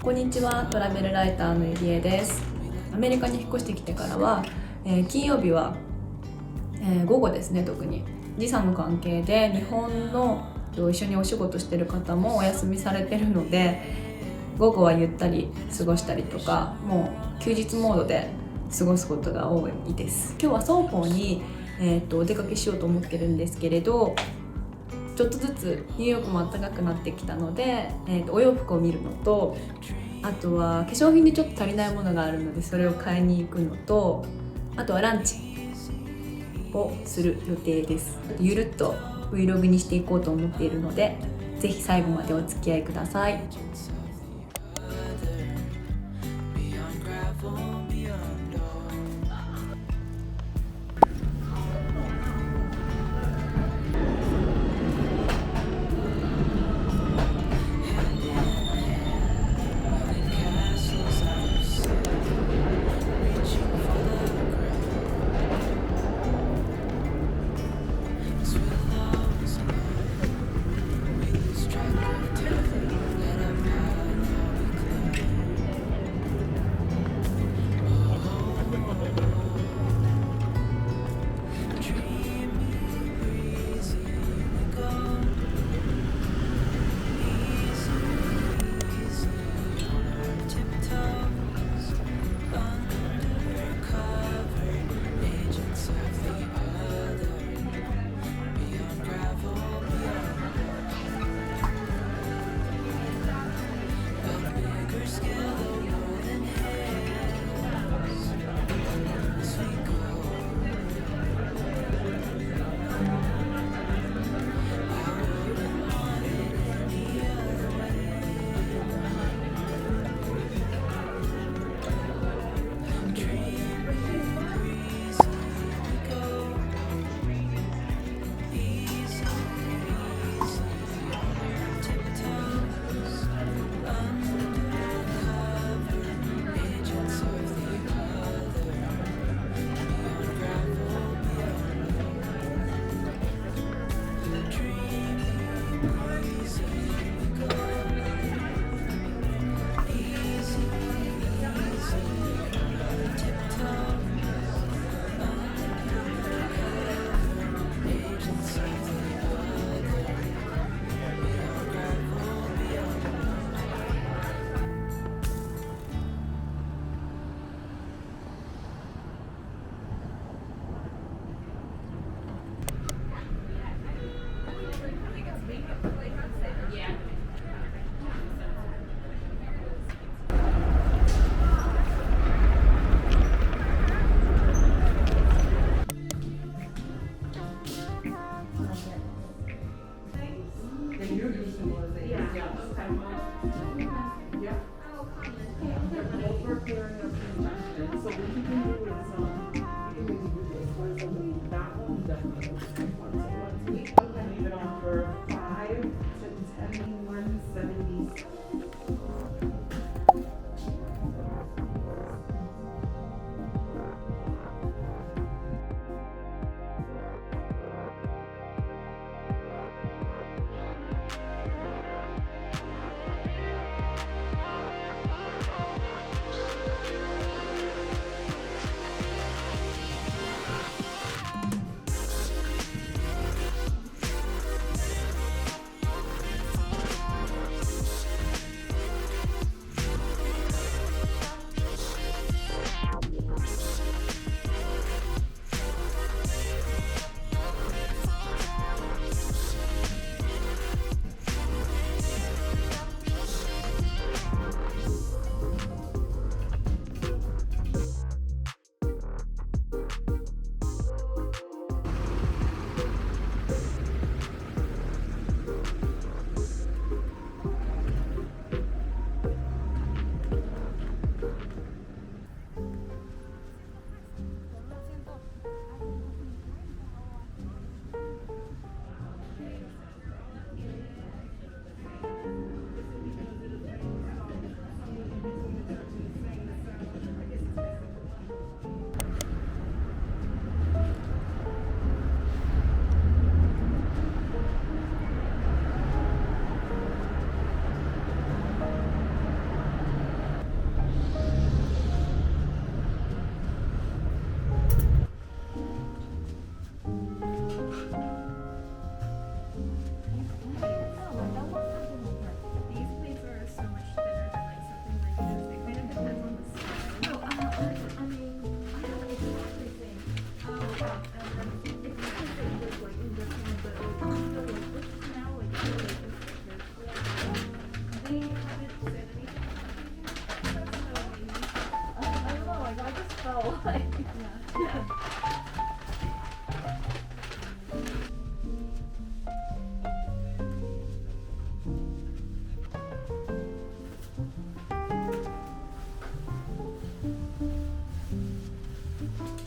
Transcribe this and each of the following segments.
こんにちは、トラベルライターのゆりえです。アメリカに引っ越してきてからは、金曜日は、午後ですね。特に時差の関係で日本の一緒にお仕事してる方もお休みされてるので、午後はゆったり過ごしたりとか、もう休日モードで過ごすことが多いです。今日は双方に、お出かけしようと思ってるんですけれど、ちょっとずつニューヨークも暖かくなってきたので、お洋服を見るのと、あとは化粧品でちょっと足りないものがあるのでそれを買いに行くのと、あとはランチをする予定です。ゆるっと Vlog にしていこうと思っているので、ぜひ最後までお付き合いください。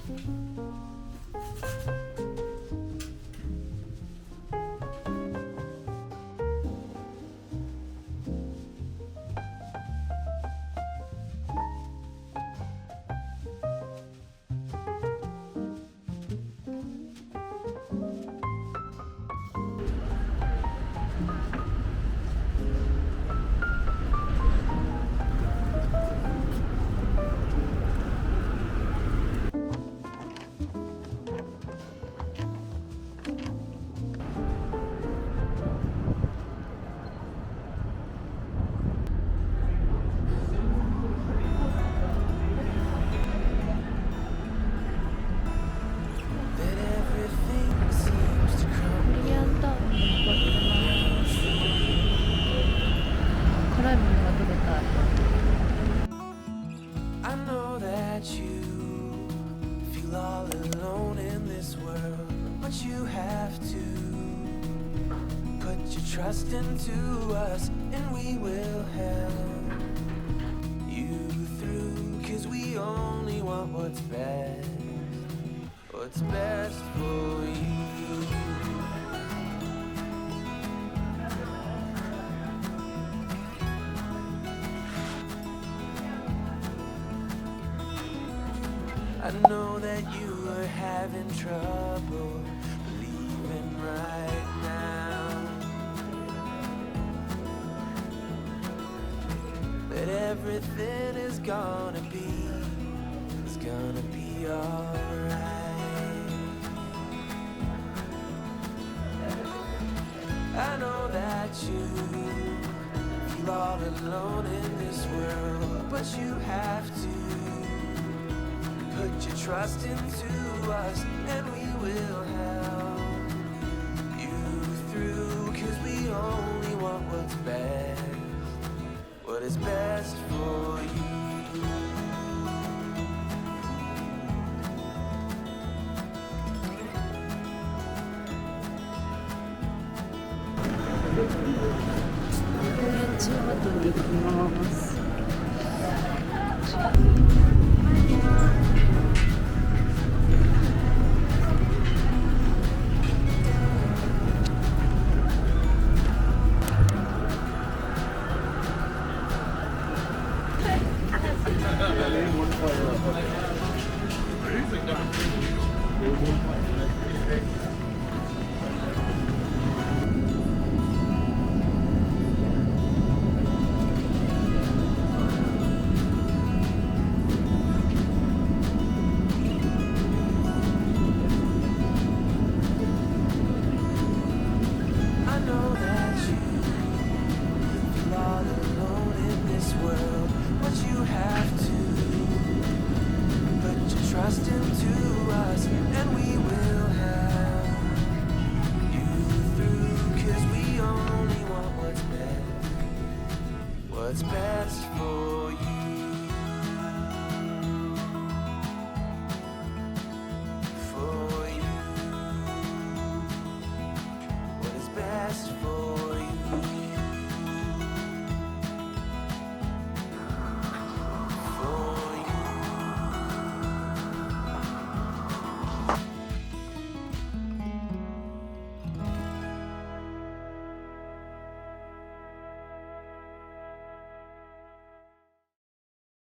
That everything seems to ブ crumble. リリアンタウンに向かってます。辛いものが食べたい。 I know that you feel all alone in this world, but you have to put your trust into us, and we will help you through, 'cause we only want what's best for you. I know that you are having trouble believing right now that everything is gonna be alright. I know that you feel all alone in this world, but you have to put your trust into us, and we will help you through, 'cause we only want what is best for you.チームとに行きます。One